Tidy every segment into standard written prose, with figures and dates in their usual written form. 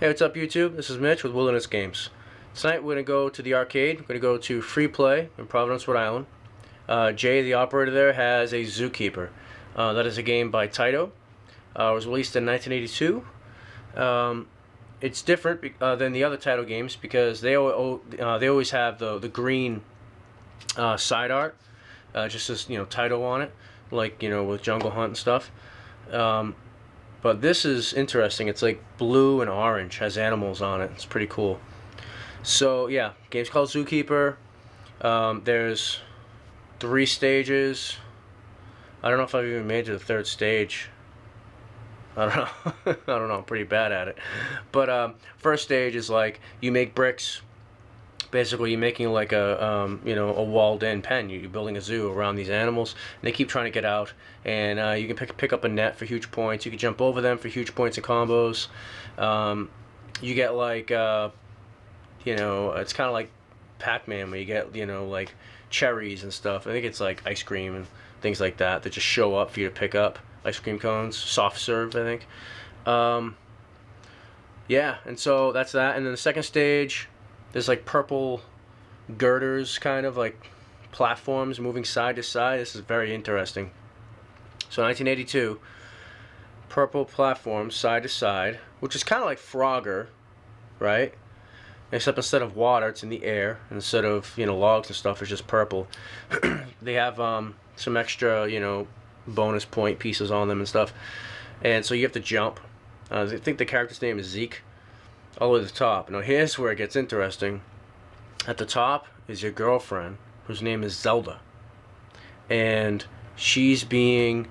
Hey, what's up, YouTube? This is Mitch with Wilderness Games. Tonight we're going to go to the arcade. We're going to go to Freeplay in Providence, Rhode Island. Jay, the operator there, has a Zookeeper. That is a game by Taito. It was released in 1982. It's different than the other Taito games because they always have the green side art, just as Taito on it, like with Jungle Hunt and stuff. But this is interesting. It's like blue and orange, has animals on it. It's pretty cool. So yeah, game's called Zookeeper. There's 3 stages. I don't know if I've even made it to the 3rd stage. I don't know. I don't know. I'm pretty bad at it. But first stage is like you make bricks. Basically, you're making like a a walled-in pen. You're building a zoo around these animals, and they keep trying to get out. And you can pick up a net for huge points. You can jump over them for huge points and combos. You get like it's kind of like Pac-Man, where you get like cherries and stuff. I think it's like ice cream and things like that just show up for you to pick up. Ice cream cones, soft serve, I think. Yeah, and so that's that. And then the second stage, there's like purple girders, kind of like platforms moving side to side. This is very interesting. So 1982, purple platforms side to side, which is kind of like Frogger, right? Except instead of water, it's in the air. Instead of logs and stuff, it's just purple. They have some extra bonus point pieces on them and stuff, and so you have to jump. I think the character's name is Zeke. All the way to the top. Now here's where it gets interesting. At the top is your girlfriend, whose name is Zelda, and she's being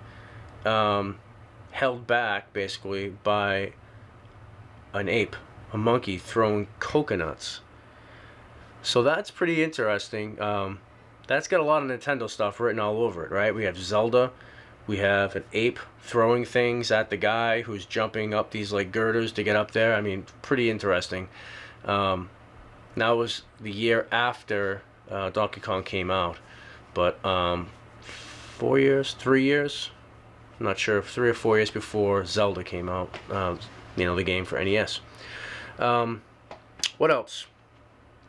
held back basically by an ape, a monkey throwing coconuts. So that's pretty interesting. That's got a lot of Nintendo stuff written all over it, right? We have Zelda, we have an ape throwing things at the guy who's jumping up these like girders to get up there. I mean, pretty interesting. Now it was the year after Donkey Kong came out, but 4 years, 3 years, I'm not sure, 3 or 4 years before Zelda came out. The game for NES. What else?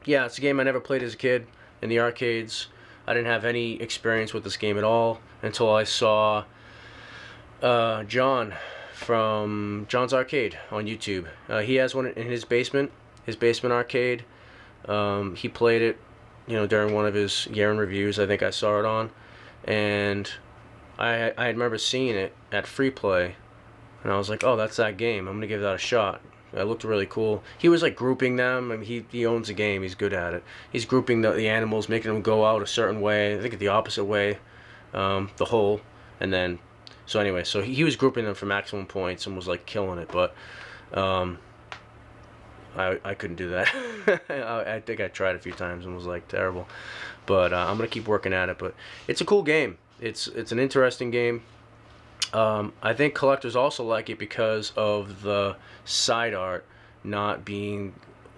Yeah, it's a game I never played as a kid in the arcades. I didn't have any experience with this game at all until I saw John from John's Arcade on YouTube. He has one in his basement arcade. He played it, during one of his year-end reviews. I think I saw it on, and I remember seeing it at Freeplay, and I was like, oh, that's that game. I'm gonna give that a shot. It looked really cool. He was like grouping them. I mean, he owns the game. He's good at it. He's grouping the animals, making them go out a certain way. I think the opposite way, the hole, and then. So anyway, so he was grouping them for maximum points and was like killing it. But I couldn't do that. I think I tried a few times and was like terrible. But I'm gonna keep working at it. But it's a cool game. It's an interesting game. I think collectors also like it because of the side art not being,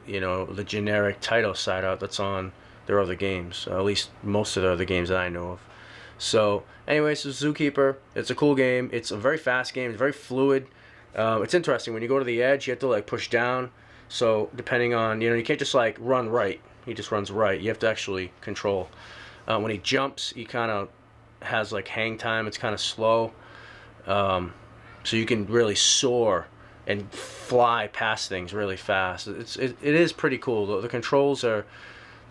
the generic Taito side art that's on their other games. At least most of the other games that I know of. So, anyway, so Zookeeper, it's a cool game. It's a very fast game. It's very fluid. It's interesting. When you go to the edge, you have to like push down. So, depending on, you can't just like run right. He just runs right. You have to actually control. When he jumps, he kind of has like hang time. It's kind of slow. So you can really soar and fly past things really fast. It is pretty cool. The controls are,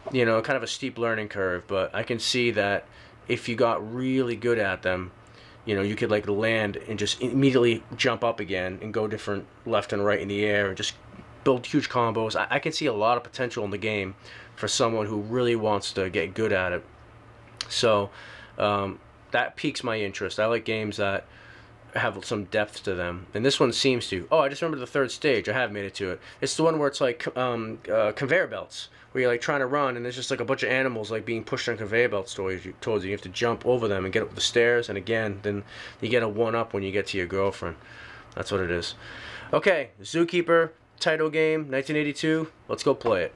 kind of a steep learning curve, but I can see that if you got really good at them, you could like land and just immediately jump up again and go different left and right in the air and just build huge combos. I can see a lot of potential in the game for someone who really wants to get good at it. So that piques my interest. I like games that have some depth to them, and this one seems to. Oh, I just remember the 3rd stage. I have made it to it. It's the one where it's like conveyor belts, where you're like trying to run, and there's just like a bunch of animals like being pushed on conveyor belts towards you. You have to jump over them and get up the stairs, and again, then you get a 1-up when you get to your girlfriend. That's what it is. Okay, Zookeeper, Taito game, 1982. Let's go play it.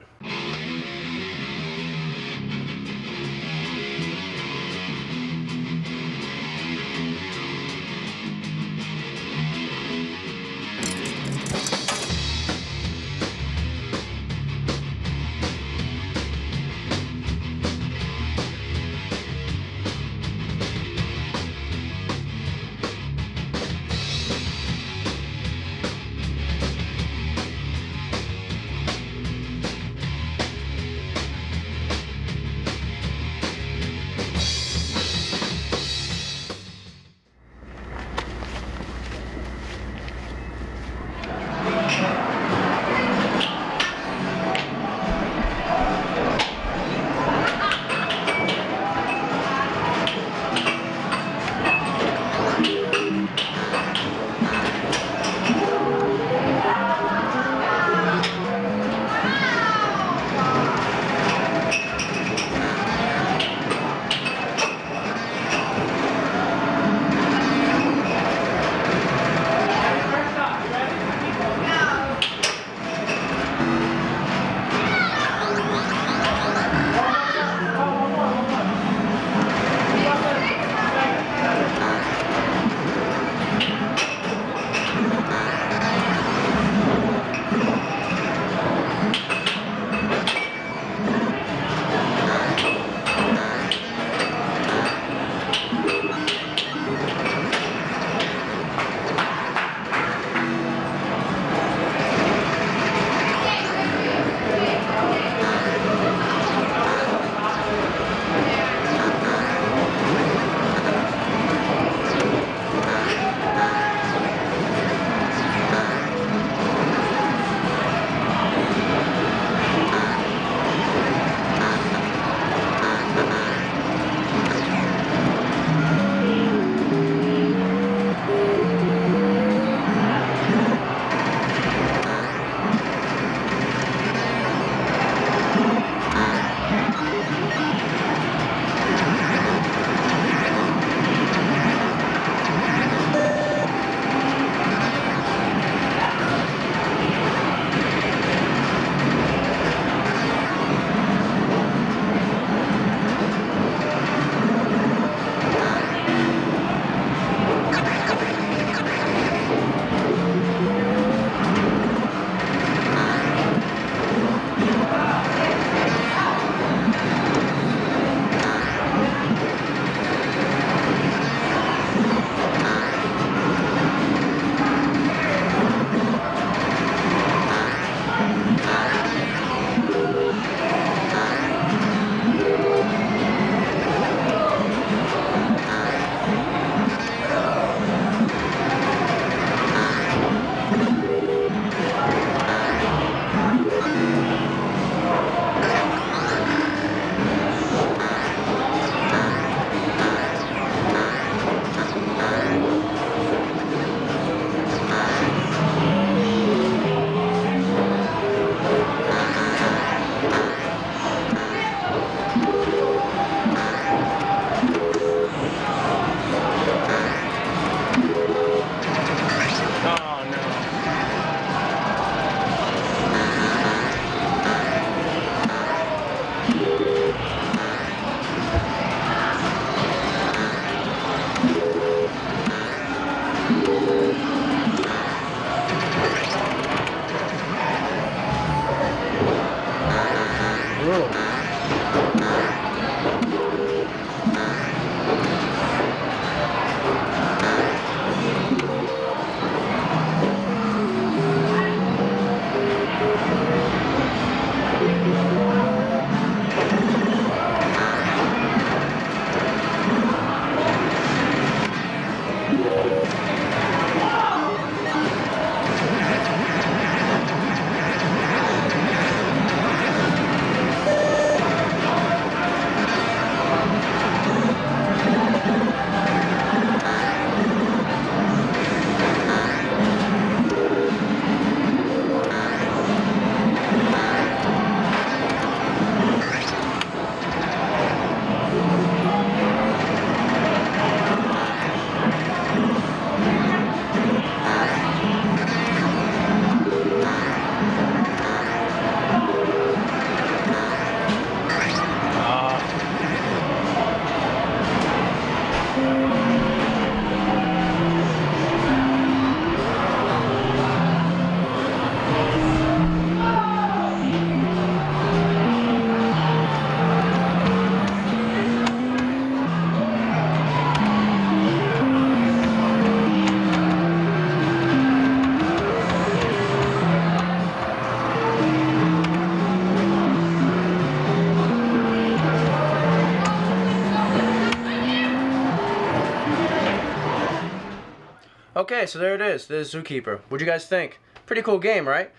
Okay, so there it is. There's Zookeeper. What'd you guys think? Pretty cool game, right?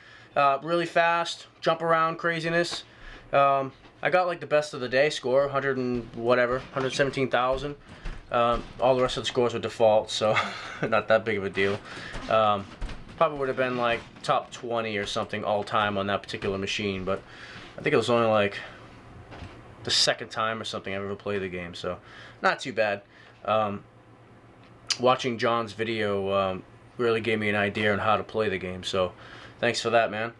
Really fast, jump around craziness. I got like the best of the day score, 100 and whatever, 117,000. All the rest of the scores were default, so not that big of a deal. Probably would have been like top 20 or something all time on that particular machine, but I think it was only like the second time or something I've ever played the game, so not too bad. Watching John's video really gave me an idea on how to play the game, so thanks for that, man.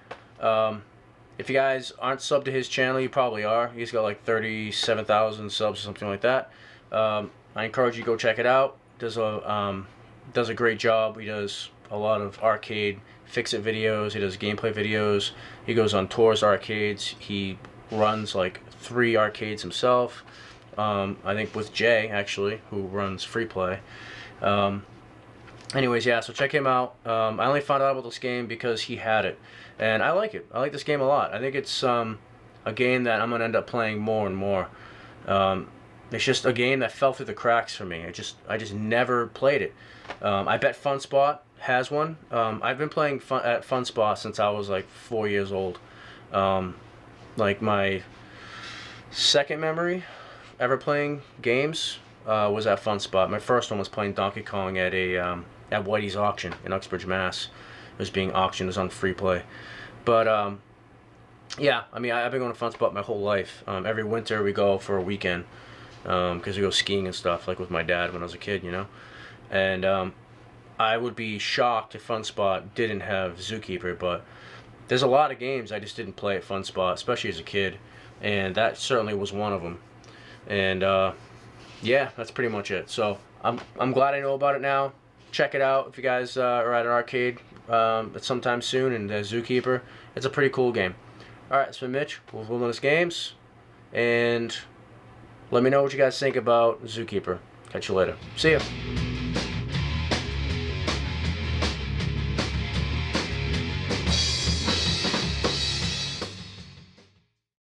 If you guys aren't subbed to his channel, you probably are. He's got like 37,000 subs or something like that. I encourage you to go check it out. Does a great job. He does a lot of arcade fix-it videos. He does gameplay videos. He goes on tours, arcades. He runs like 3 arcades himself. I think with Jay, actually, who runs Freeplay. Anyways, yeah, so check him out. I only found out about this game because he had it, and I like it. I like this game a lot. I think it's a game that I'm gonna end up playing more and more. It's just a game that fell through the cracks for me. I just never played it. I bet FunSpot has one. I've been playing at FunSpot since I was like 4 years old. Like my second memory ever playing games was at FunSpot. My first one was playing Donkey Kong at at Whitey's auction in Uxbridge, Mass. It was being auctioned. It was on Freeplay. But yeah, I mean, I've been going to FunSpot my whole life. Every winter we go for a weekend because we go skiing and stuff, like with my dad when I was a kid, you know. And I would be shocked if FunSpot didn't have Zookeeper, but there's a lot of games I just didn't play at FunSpot, especially as a kid, and that certainly was one of them. And yeah, that's pretty much it. So I'm glad I know about it now. Check it out if you guys are at an arcade sometime soon, and Zookeeper. It's a pretty cool game. Alright, it's been Mitch with Wilderness Games, and let me know what you guys think about Zookeeper. Catch you later. See ya.